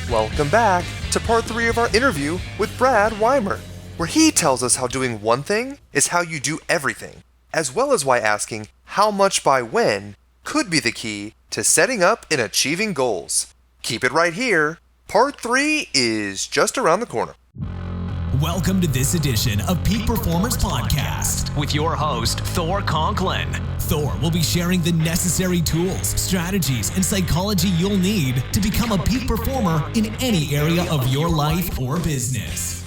Welcome back to part 3 of our interview with Brad Weimert, where he tells us how doing one thing is how you do everything, as well as why asking how much by when could be the key to setting up and achieving goals. Keep it right here. Part 3 is just around the corner. Welcome to this edition of Peak Performers Podcast with your host, Thor Conklin. Thor will be sharing the necessary tools, strategies, and psychology you'll need to become a peak performer in any area of your life or business.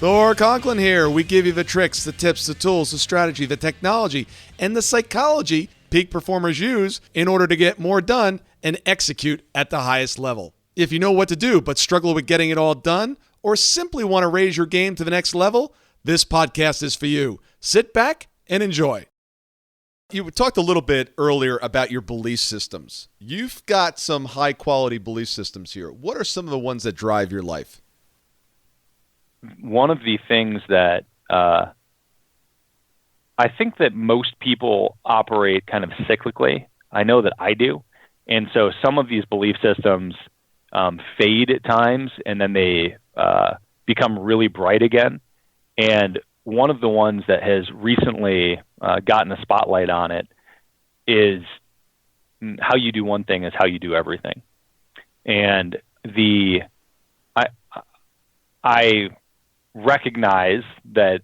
Thor Conklin here. We give you the tricks, the tips, the tools, the strategy, the technology, and the psychology peak performers use in order to get more done and execute at the highest level. If you know what to do but struggle with getting it all done, or simply want to raise your game to the next level, this podcast is for you. Sit back and enjoy. You talked a little bit earlier about your belief systems. You've got some high-quality belief systems here. What are some of the ones that drive your life? One of the things that I think that most people operate kind of cyclically. I know that I do. And so some of these belief systems fade at times, and then they become really bright again. And one of the ones that has recently gotten a spotlight on it is how you do one thing is how you do everything. And I recognize that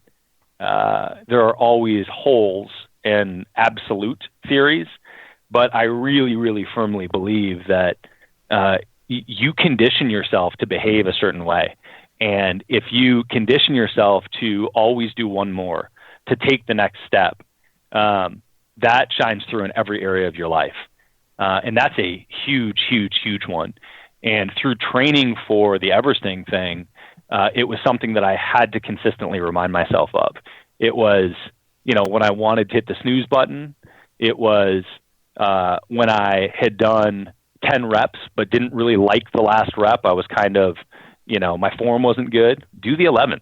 there are always holes in absolute theories, but I really, really firmly believe that you condition yourself to behave a certain way. And if you condition yourself to always do one more, to take the next step, that shines through in every area of your life. And that's a huge, huge, huge one. And through training for the Everesting thing, it was something that I had to consistently remind myself of. It was, when I wanted to hit the snooze button. It was when I had done 10 reps but didn't really like the last rep. I was kind of, my form wasn't good. Do the 11th,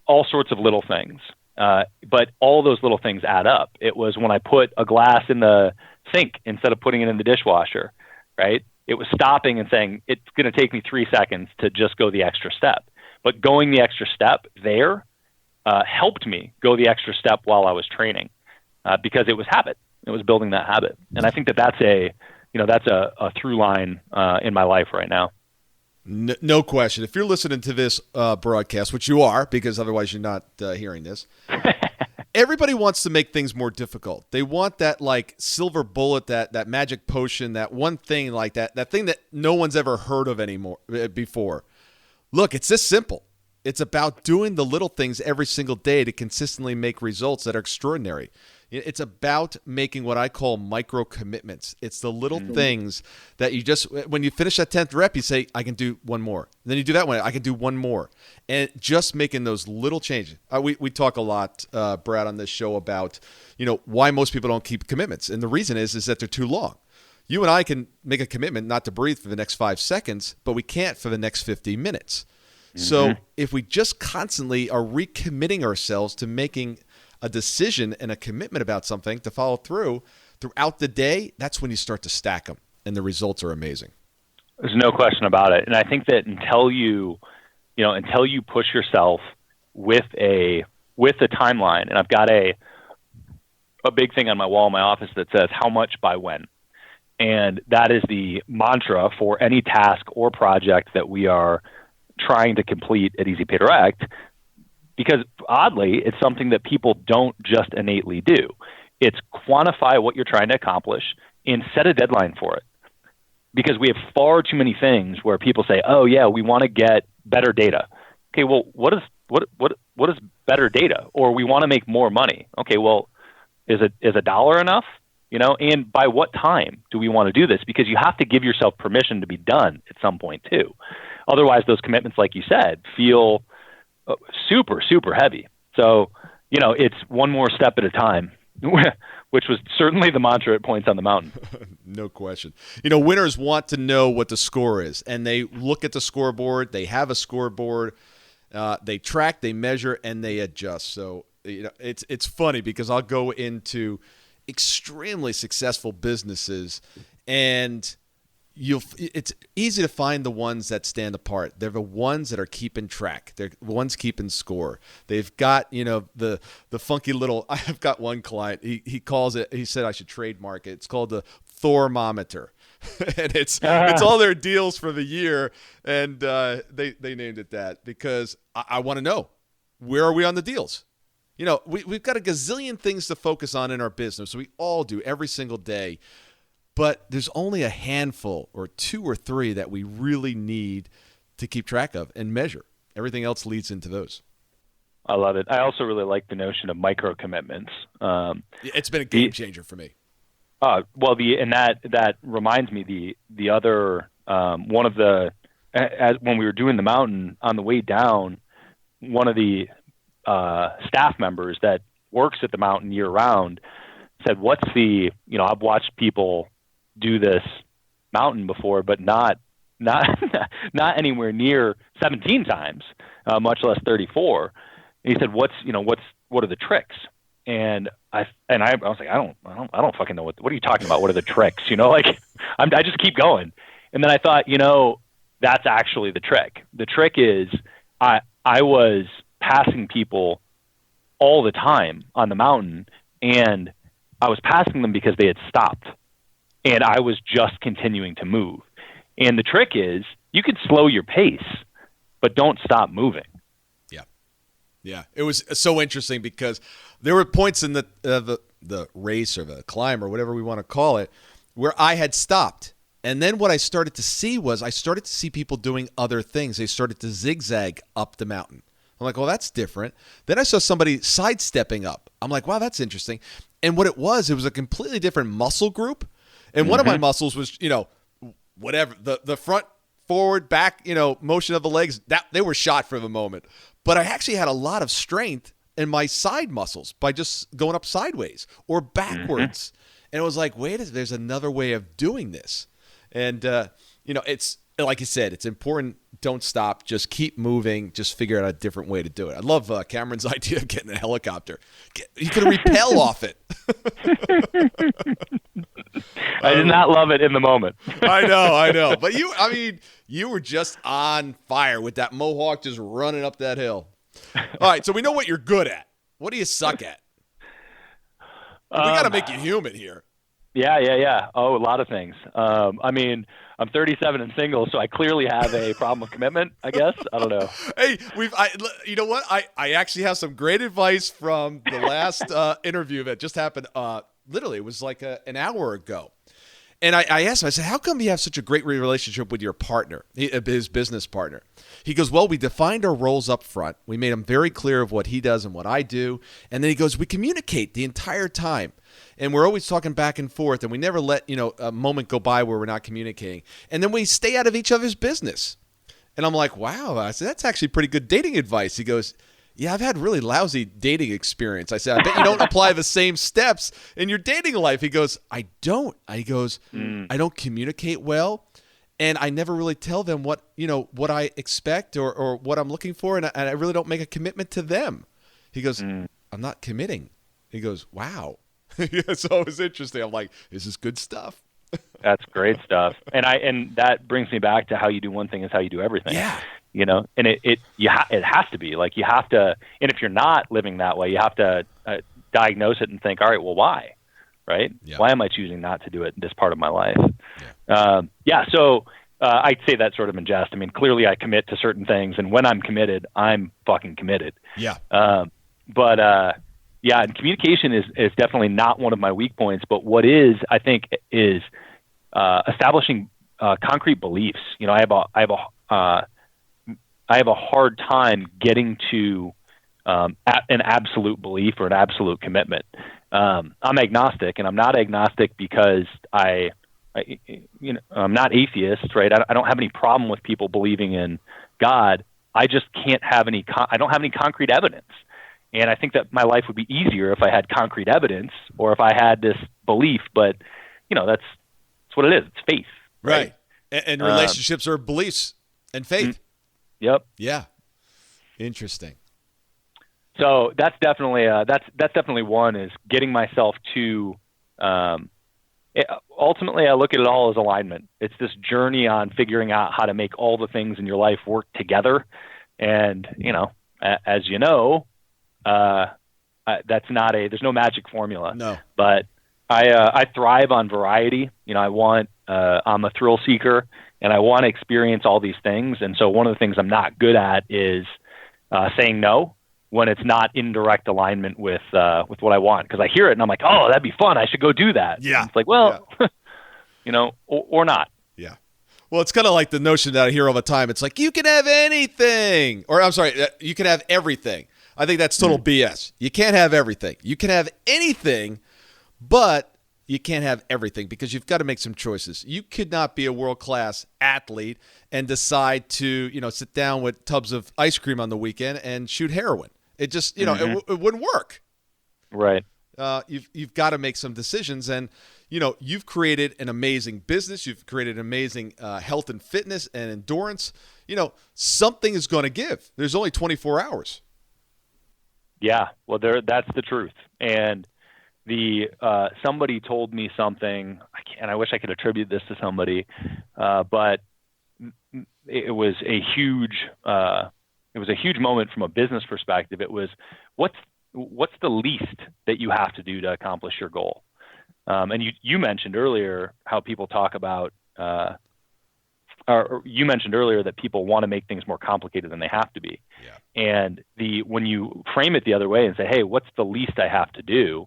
all sorts of little things. But all those little things add up. It was when I put a glass in the sink instead of putting it in the dishwasher, right? It was stopping and saying, it's going to take me 3 seconds to just go the extra step. But going the extra step there helped me go the extra step while I was training because it was habit. It was building that habit. And I think that that's a through line in my life right now. No question. If you're listening to this broadcast, which you are, because otherwise you're not hearing this, everybody wants to make things more difficult. They want that silver bullet, that magic potion, that one thing like that thing that no one's ever heard of before. Look, it's this simple. It's about doing the little things every single day to consistently make results that are extraordinary. It's about making what I call micro commitments. It's the little things that you just, when you finish that 10th rep, you say, I can do one more. And then you do that one, I can do one more. And just making those little changes. We talk a lot, Brad, on this show about, why most people don't keep commitments. And the reason is that they're too long. You and I can make a commitment not to breathe for the next 5 seconds, but we can't for the next 50 minutes. So if we just constantly are recommitting ourselves to making a decision and a commitment about something to follow throughout the day, that's when you start to stack them, and the results are amazing. There's no question about it. And I think that until you push yourself with a timeline, and I've got a big thing on my wall in my office that says how much by when. And that is the mantra for any task or project that we are trying to complete at Easy Pay Direct, because oddly, it's something that people don't just innately do. It's quantify what you're trying to accomplish and set a deadline for it. Because we have far too many things where people say, "Oh yeah, we want to get better data." Okay, well, what is better data? Or we want to make more money. Okay, well, is $1 enough? And by what time do we want to do this? Because you have to give yourself permission to be done at some point too. Otherwise, those commitments, like you said, feel super, super heavy. So, it's one more step at a time, which was certainly the mantra at points on the mountain. No question. Winners want to know what the score is, and they look at the scoreboard. They have a scoreboard. They track, they measure, and they adjust. So, it's funny because I'll go into extremely successful businesses, and it's easy to find the ones that stand apart. They're the ones that are keeping track. They're the ones keeping score. They've got, the funky little, I've got one client, he calls it, he said I should trademark it. It's called the Thormometer. And it's all their deals for the year. And they named it that because I want to know, where are we on the deals? We've got a gazillion things to focus on in our business. We all do every single day. But there's only a handful or 2 or 3 that we really need to keep track of and measure. Everything else leads into those. I love it. I also really like the notion of micro commitments. It's been a game changer for me. That reminds me the other one of the when we were doing the mountain on the way down, one of the staff members that works at the mountain year round said, "What's the I've watched people do this mountain before, but not anywhere near 17 times, much less 34." And he said, "What are the tricks?" And I was like, I don't fucking know what are you talking about? What are the tricks? I just keep going. And then I thought, that's actually the trick. The trick is I was passing people all the time on the mountain, and I was passing them because they had stopped. And I was just continuing to move. And the trick is you can slow your pace, but don't stop moving. Yeah. It was so interesting because there were points in the race or the climb or whatever we want to call it where I had stopped. And then what I started to see people doing other things. They started to zigzag up the mountain. I'm like, well, that's different. Then I saw somebody sidestepping up. I'm like, wow, that's interesting. And what it was a completely different muscle group. And one of my muscles was, whatever, the front, forward, back, motion of the legs, that they were shot for the moment. But I actually had a lot of strength in my side muscles by just going up sideways or backwards. And it was like, there's another way of doing this. And, it's like you said, it's important. Don't stop. Just keep moving. Just figure out a different way to do it. I love Cameron's idea of getting a helicopter. You can rappel off it. I did not love it in the moment. I know. But you were just on fire with that mohawk just running up that hill. All right, so we know what you're good at. What do you suck at? We got to make you human here. Yeah. Oh, a lot of things. I'm 37 and single, so I clearly have a problem with commitment, I guess. I don't know. Hey, you know what? I actually have some great advice from the last interview that just happened. Literally, it was like an hour ago. And I asked him, I said, how come you have such a great relationship with your partner, his business partner? He goes, well, we defined our roles up front. We made him very clear of what he does and what I do. And then he goes, we communicate the entire time. And we're always talking back and forth, and we never let a moment go by where we're not communicating. And then we stay out of each other's business. And I'm like, wow. I said, that's actually pretty good dating advice. He goes, yeah, I've had really lousy dating experience. I said, I bet you don't apply the same steps in your dating life. He goes, I don't. He goes, I don't communicate well, and I never really tell them what I expect or what I'm looking for, and I really don't make a commitment to them. He goes, I'm not committing. He goes, wow. So it was interesting. I'm like, this is good stuff. That's great stuff. And that brings me back to how you do one thing is how you do everything. Yeah. And it has to be like you have to, and if you're not living that way, you have to diagnose it and think, all right, well, why? Right? Yeah. Why am I choosing not to do it in this part of my life? Yeah. So I'd say that sort of in jest. Clearly I commit to certain things, and when I'm committed, I'm fucking committed. Yeah. Yeah, and communication is definitely not one of my weak points, but what is, I think, is establishing concrete beliefs. I have a hard time getting to an absolute belief or an absolute commitment. I'm agnostic, and I'm not agnostic because I'm not atheist, right? I don't have any problem with people believing in God. I just can't have I don't have any concrete evidence. And I think that my life would be easier if I had concrete evidence or if I had this belief. But, that's what it is. It's faith. Right. And relationships are beliefs and faith. Yep. Yeah. Interesting. So that's definitely one is getting myself to ultimately, I look at it all as alignment. It's this journey on figuring out how to make all the things in your life work together. And, as you know, there's no magic formula. No. But I thrive on variety. I'm a thrill seeker, and I want to experience all these things. And so one of the things I'm not good at is saying no when it's not in direct alignment with what I want. Because I hear it and I'm like, oh, that'd be fun. I should go do that. Yeah. And it's like, well, or not. Yeah. Well, it's kind of like the notion that I hear all the time. It's like, you can have anything. Or I'm sorry, you can have everything. I think that's total BS. You can't have everything. You can have anything, but you can't have everything because you've got to make some choices. You could not be a world-class athlete and decide to, sit down with tubs of ice cream on the weekend and shoot heroin. It just, it wouldn't work. Right. You've got to make some decisions, and you've created an amazing business. You've created amazing health and fitness and endurance. Something is going to give. There's only 24 hours. Yeah, well, that's the truth. And somebody told me something, and I wish I could attribute this to somebody, but it was a huge moment from a business perspective. It was, what's the least that you have to do to accomplish your goal? And you mentioned earlier how people talk about, or you mentioned earlier that people want to make things more complicated than they have to be. Yeah. And when you frame it the other way and say, hey, what's the least I have to do?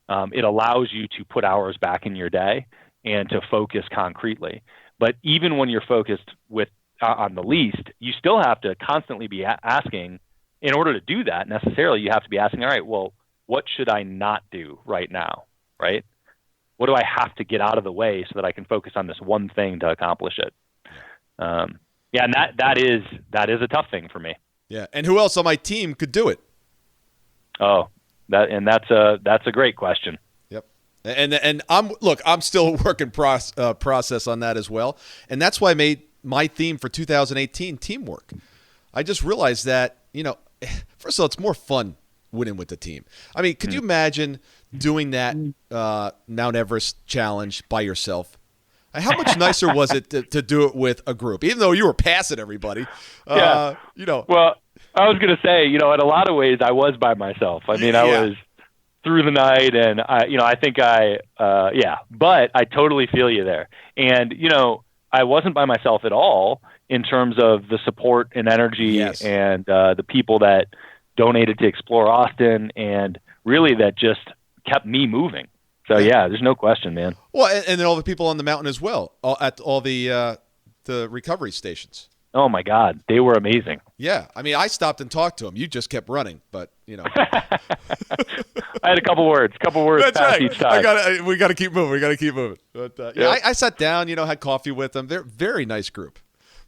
It allows you to put hours back in your day and to focus concretely. But even when you're focused on the least, you still have to constantly be asking, in order to do that, necessarily, you have to be asking, all right, well, what should I not do right now, right? What do I have to get out of the way so that I can focus on this one thing to accomplish it? And that is a tough thing for me. Yeah, and who else on my team could do it? Oh, that's a great question. Yep, and I'm still a work in process on that as well, and that's why I made my theme for 2018 teamwork. I just realized that first of all, it's more fun winning with the team. I mean, could you imagine doing that Mount Everest challenge by yourself? How much nicer was it to do it with a group, even though you were passing everybody? Yeah. Well, I was going to say, in a lot of ways, I was by myself. I mean, I was through the night, and but I totally feel you there. And, I wasn't by myself at all in terms of the support and energy and the people that donated to Explore Austin, and really that just kept me moving. So there's no question, man. Well, and then all the people on the mountain as well, at all the recovery stations. Oh my God, they were amazing. Yeah, I mean, I stopped and talked to them. You just kept running, but I had a couple words That's right. each time. We got to keep moving. But I sat down, had coffee with them. They're a very nice group.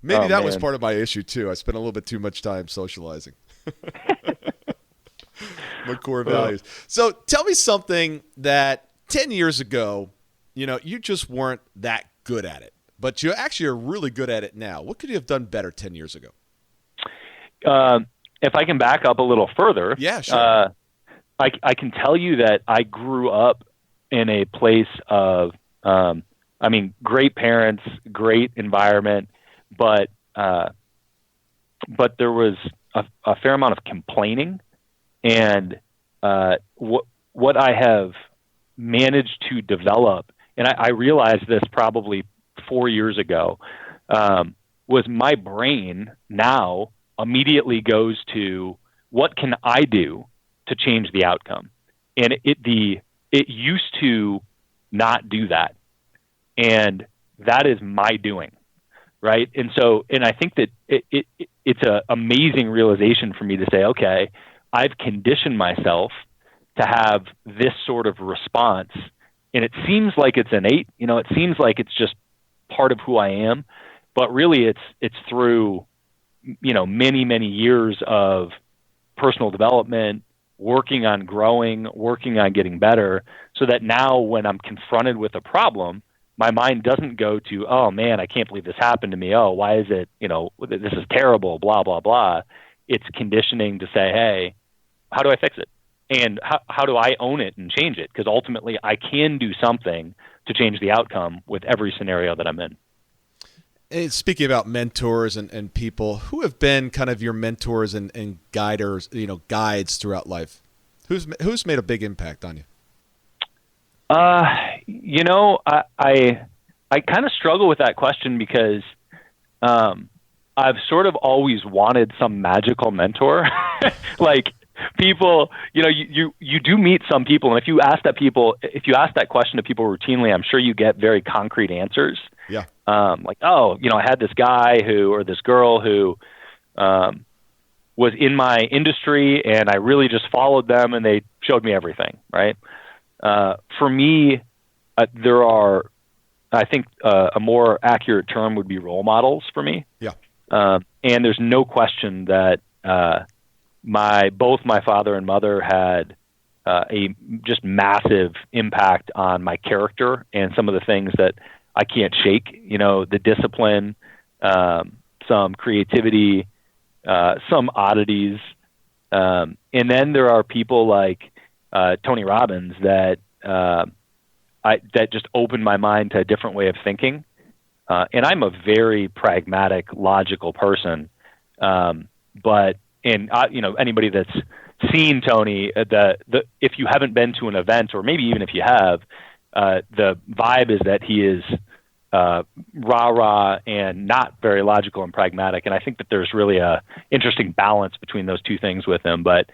Maybe that was part of my issue too. I spent a little bit too much time socializing. My core values. So tell me something that 10 years ago, you just weren't that good at it, but you actually are really good at it now. What could you have done better 10 years ago? If I can back up a little further, yeah, sure. I can tell you that I grew up in a place of, great parents, great environment, but there was a fair amount of complaining, and what I have managed to develop, and I realized this probably 4 years ago, was my brain now immediately goes to, what can I do to change the outcome? And it used to not do that. And that is my doing. Right. And I think that it's an amazing realization for me to say, okay, I've conditioned myself to have this sort of response. And it seems like it's innate, it seems like it's just part of who I am, but really it's through, many, many years of personal development, working on growing, working on getting better, so that now when I'm confronted with a problem, my mind doesn't go to, oh man, I can't believe this happened to me. Oh, why is it, this is terrible, blah, blah, blah. It's conditioning to say, hey, how do I fix it? And how do I own it and change it? Because ultimately I can do something to change the outcome with every scenario that I'm in. And speaking about mentors and people, who have been kind of your mentors and guides throughout life? Who's made a big impact on you? I kind of struggle with that question because I've sort of always wanted some magical mentor. Like people, you do meet some people, and if you ask that question to people routinely, I'm sure you get very concrete answers. Yeah. Like, I had this guy or this girl who was in my industry, and I really just followed them, and they showed me everything, right? For me, there are, I think, a more accurate term would be role models for me. Yeah. And there's no question that both my father and mother had a just massive impact on my character and some of the things that I can't shake. The discipline, some creativity, some oddities, and then there are people like Tony Robbins that just opened my mind to a different way of thinking. And I'm a very pragmatic, logical person. But anybody that's seen Tony, if you haven't been to an event, or maybe even if you have, the vibe is that he is rah-rah and not very logical and pragmatic. And I think that there's really a interesting balance between those two things with him. But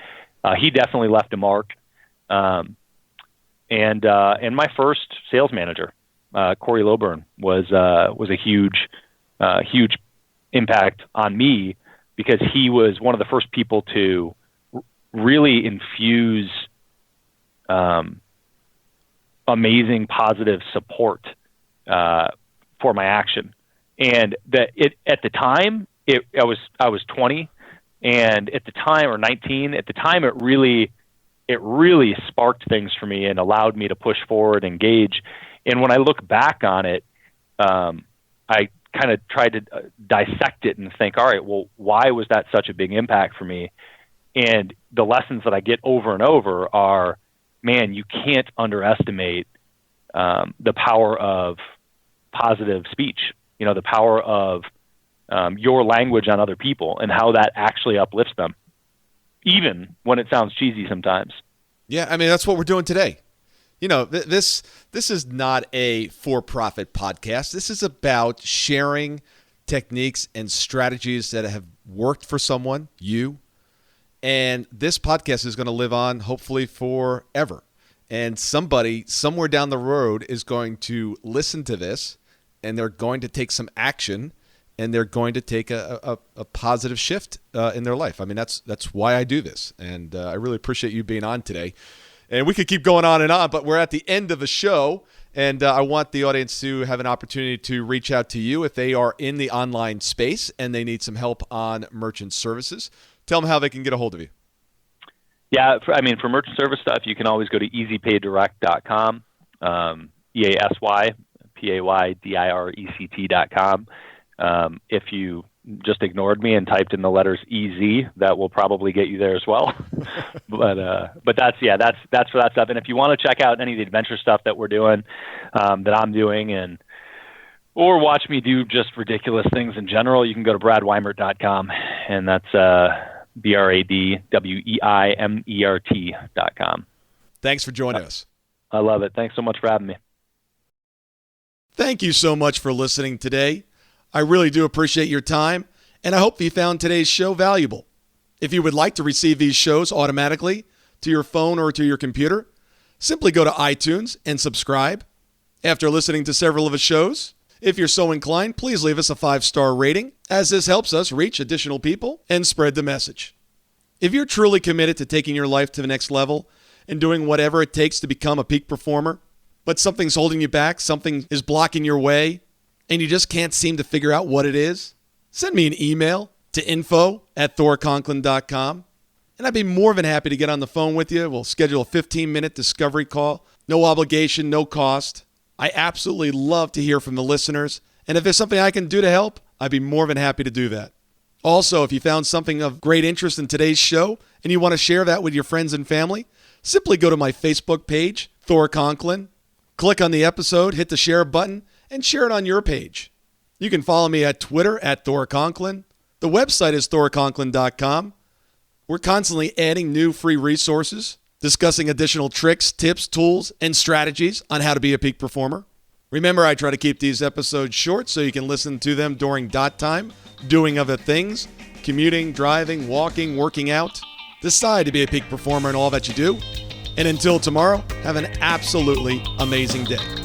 he definitely left a mark. And my first sales manager, Corey Loburn, was a huge impact on me, because he was one of the first people to really infuse amazing positive support for my action. And at the time, I was 20, and at the time, or 19, at the time, it really sparked things for me and allowed me to push forward, engage. And when I look back on it, I kind of tried to dissect it and think, all right, well, why was that such a big impact for me? And the lessons that I get over and over are, man, you can't underestimate the power of positive speech, the power of your language on other people and how that actually uplifts them, even when it sounds cheesy sometimes. Yeah, I mean, that's what we're doing today. This is not a for-profit podcast. This is about sharing techniques and strategies that have worked for someone, you, and this podcast is going to live on hopefully forever. And somebody somewhere down the road is going to listen to this, and they're going to take some action, and they're going to take a positive shift in their life. I mean, that's why I do this, and I really appreciate you being on today. And we could keep going on, but we're at the end of the show, and I want the audience to have an opportunity to reach out to you if they are in the online space and they need some help on merchant services. Tell them how they can get a hold of you. Yeah, for merchant service stuff, you can always go to easypaydirect.com, EASYPAYDIRECT.com. If you just ignored me and typed in the letters EZ, that will probably get you there as well. but that's for that stuff. And if you want to check out any of the adventure stuff that we're doing, that I'm doing, or watch me do just ridiculous things in general, you can go to bradweimert.com, and that's BRADWEIMERT.com. Thanks for joining us. I love it. Thanks so much for having me. Thank you so much for listening today. I really do appreciate your time, and I hope you found today's show valuable. If you would like to receive these shows automatically to your phone or to your computer, simply go to iTunes and subscribe. After listening to several of the shows, if you're so inclined, please leave us a 5-star rating, as this helps us reach additional people and spread the message. If you're truly committed to taking your life to the next level and doing whatever it takes to become a peak performer, but something's holding you back, something is blocking your way, and you just can't seem to figure out what it is, send me an email to info@thorconklin.com, and I'd be more than happy to get on the phone with you. We'll schedule a 15-minute discovery call. No obligation, no cost. I absolutely love to hear from the listeners, and if there's something I can do to help, I'd be more than happy to do that. Also, if you found something of great interest in today's show and you want to share that with your friends and family, simply go to my Facebook page, Thor Conklin, Click on the episode, hit the share button, and share it on your page. You can follow me at Twitter at Thor Conklin. The website is thorconklin.com. We're constantly adding new free resources, discussing additional tricks, tips, tools, and strategies on how to be a peak performer. Remember, I try to keep these episodes short so you can listen to them during dot time, doing other things, commuting, driving, walking, working out. Decide to be a peak performer in all that you do. And until tomorrow, have an absolutely amazing day.